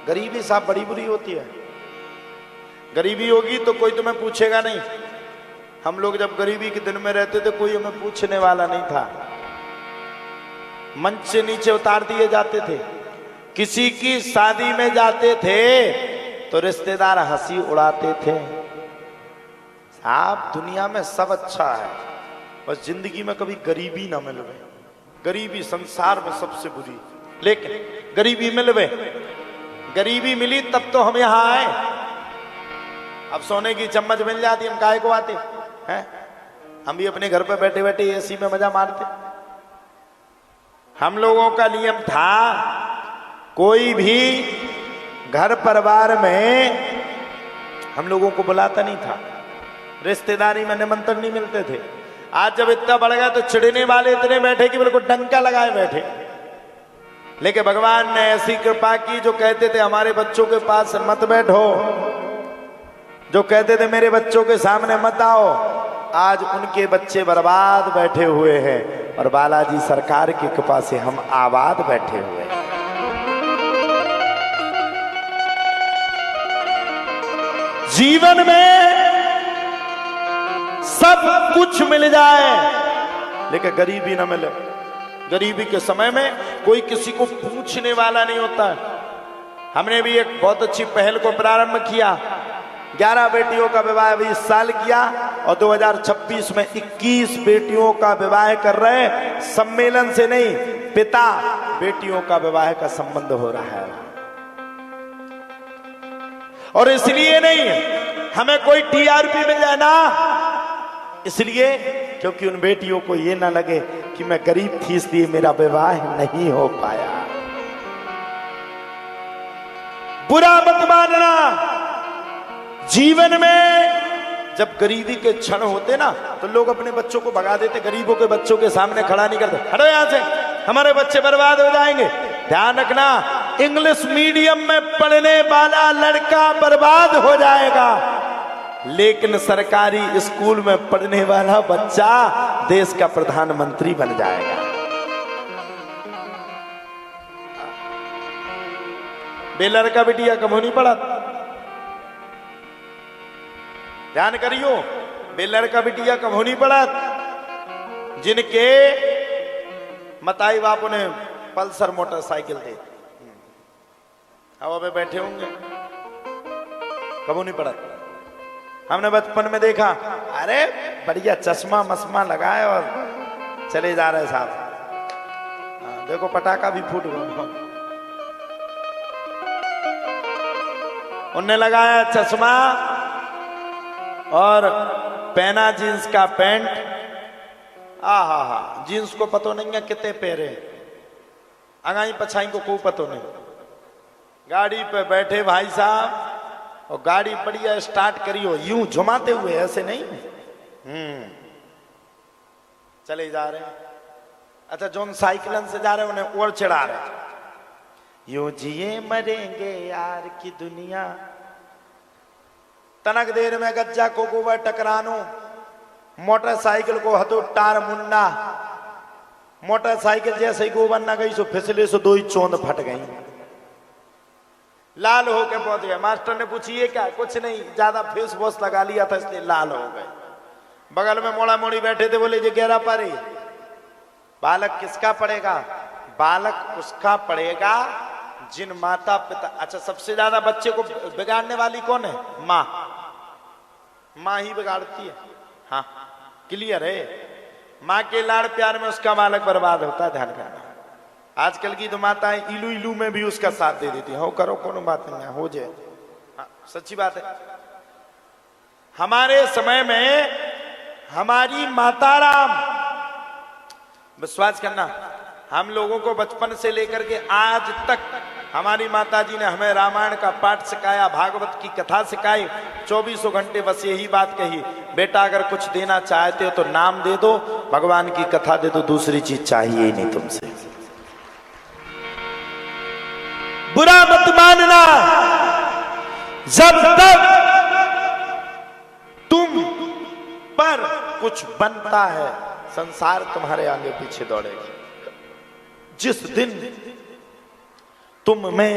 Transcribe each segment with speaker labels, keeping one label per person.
Speaker 1: गरीबी साहब बड़ी बुरी होती है। गरीबी होगी तो कोई तुम्हें पूछेगा नहीं। हम लोग जब गरीबी के दिन में रहते थे कोई हमें पूछने वाला नहीं था, मंच से नीचे उतार दिए जाते थे। किसी की शादी में जाते थे तो रिश्तेदार हंसी उड़ाते थे। साहब दुनिया में सब अच्छा है, बस जिंदगी में कभी गरीबी ना मिलवे। गरीबी संसार में सबसे बुरी, लेकिन गरीबी मिलवे। गरीबी मिली तब तो हम यहां आए। अब सोने की चम्मच मिल जाती हम काहे को आते हैं? हम भी अपने घर पे बैठे बैठे एसी में मजा मारते। हम लोगों का नियम था कोई भी घर परिवार में हम लोगों को बुलाता नहीं था, रिश्तेदारी में निमंत्रण नहीं मिलते थे। आज जब इतना बढ़ गया तो चिढ़ने वाले इतने बैठे कि बिल्कुल डंका लगाए बैठे। लेकिन भगवान ने ऐसी कृपा की, जो कहते थे हमारे बच्चों के पास मत बैठो, जो कहते थे मेरे बच्चों के सामने मत आओ, आज उनके बच्चे बर्बाद बैठे हुए हैं और बालाजी सरकार की कृपा से हम आबाद बैठे हुए हैं। जीवन में सब कुछ मिल जाए लेकिन गरीबी ना मिले। गरीबी के समय में कोई किसी को पूछने वाला नहीं होता है। हमने भी एक बहुत अच्छी पहल को प्रारंभ किया। 11 बेटियों का विवाह अभी इस साल किया और 2026 में 21 बेटियों का विवाह कर रहे हैं। सम्मेलन से नहीं, पिता बेटियों का विवाह का संबंध हो रहा है। और इसलिए नहीं हमें कोई टीआरपी मिल जाए ना, इसलिए क्योंकि उन बेटियों को ये ना लगे कि मैं गरीब थी इसलिए मेरा विवाह नहीं हो पाया। बुरा मत मानना। जीवन में जब गरीबी के क्षण होते ना तो लोग अपने बच्चों को भगा देते, गरीबों के बच्चों के सामने खड़ा नहीं करते। हटो यहां से, हमारे बच्चे बर्बाद हो जाएंगे। ध्यान रखना, इंग्लिश मीडियम में पढ़ने वाला लड़का बर्बाद हो जाएगा, लेकिन सरकारी स्कूल में पढ़ने वाला बच्चा देश का प्रधानमंत्री बन जाएगा। बेलर का बिटिया कम नहीं पड़ा, ध्यान करियो, बेलर का बिटिया कम नहीं पड़ा, जिनके मताई बापू ने पल्सर मोटरसाइकिल दी, हवा में बैठे होंगे, कब नहीं पड़ा। हमने बचपन में देखा, अरे बढ़िया चश्मा मस्मा लगाए और चले जा रहे साहब, देखो पटाखा भी फूट गया। उनने लगाया चश्मा और पहना जींस का पैंट। हा जींस को पतो नहीं है कितने पैरे, अंगाई पछाई को कोई पतो नहीं। गाड़ी पे बैठे भाई साहब और गाड़ी बढ़िया स्टार्ट करियो, यूं झुमाते हुए, ऐसे नहीं, चले जा रहे हैं। अच्छा, जो साइकिलन से जा रहे हैं उन्हें और चढ़ा रहे, यूं जिए मरेंगे यार की दुनिया। तनक देर में गज्जा को गोबर टकरानो, मोटरसाइकिल को हतो टार मुन्ना। मोटरसाइकिल जैसे ही गोबर न गई सो फिसले सो 2 ही चोंद फट गई, लाल होके पहुंच गए। मास्टर ने पूछी ये क्या? कुछ नहीं, ज्यादा फेस वॉश लगा लिया था इसलिए लाल हो गए। बगल में मोड़ा मोड़ी बैठे थे, बोले जी 11 पारी। बालक किसका पड़ेगा? बालक उसका पड़ेगा जिन माता पिता। अच्छा, सबसे ज्यादा बच्चे को बिगाड़ने वाली कौन है? माँ। माँ ही बिगाड़ती है। हाँ, क्लियर है। माँ के लाड़ प्यार में उसका बालक बर्बाद होता है, ध्यान करना। आजकल की तो माताएं इलू इलू में भी उसका साथ दे देती है, हो करो कोनो बात नहीं है, हो जाए। हाँ, सच्ची बात है। हमारे समय में हमारी माता राम, विश्वास करना, हम लोगों को बचपन से लेकर के आज तक हमारी माताजी ने हमें रामायण का पाठ सिखाया, भागवत की कथा सिखाई। 24 घंटे बस यही बात कही, बेटा अगर कुछ देना चाहते हो तो नाम दे दो, भगवान की कथा दे दो, दूसरी चीज चाहिए ही नहीं तुमसे। बुरा मत मानना, जब तक तुम पर कुछ बनता है संसार तुम्हारे आगे पीछे दौड़ेगा। जिस दिन तुम में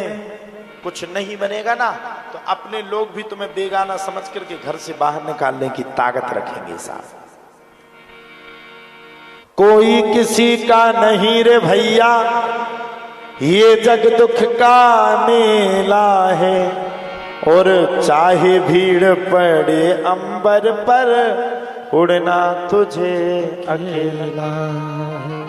Speaker 1: कुछ नहीं बनेगा ना तो अपने लोग भी तुम्हें बेगाना समझ करके घर से बाहर निकालने की ताकत रखेंगे साहब। कोई किसी का नहीं रे भैया, ये जग दुख का मेला है, और चाहे भीड़ पड़े अंबर पर, उड़ना तुझे अकेला है।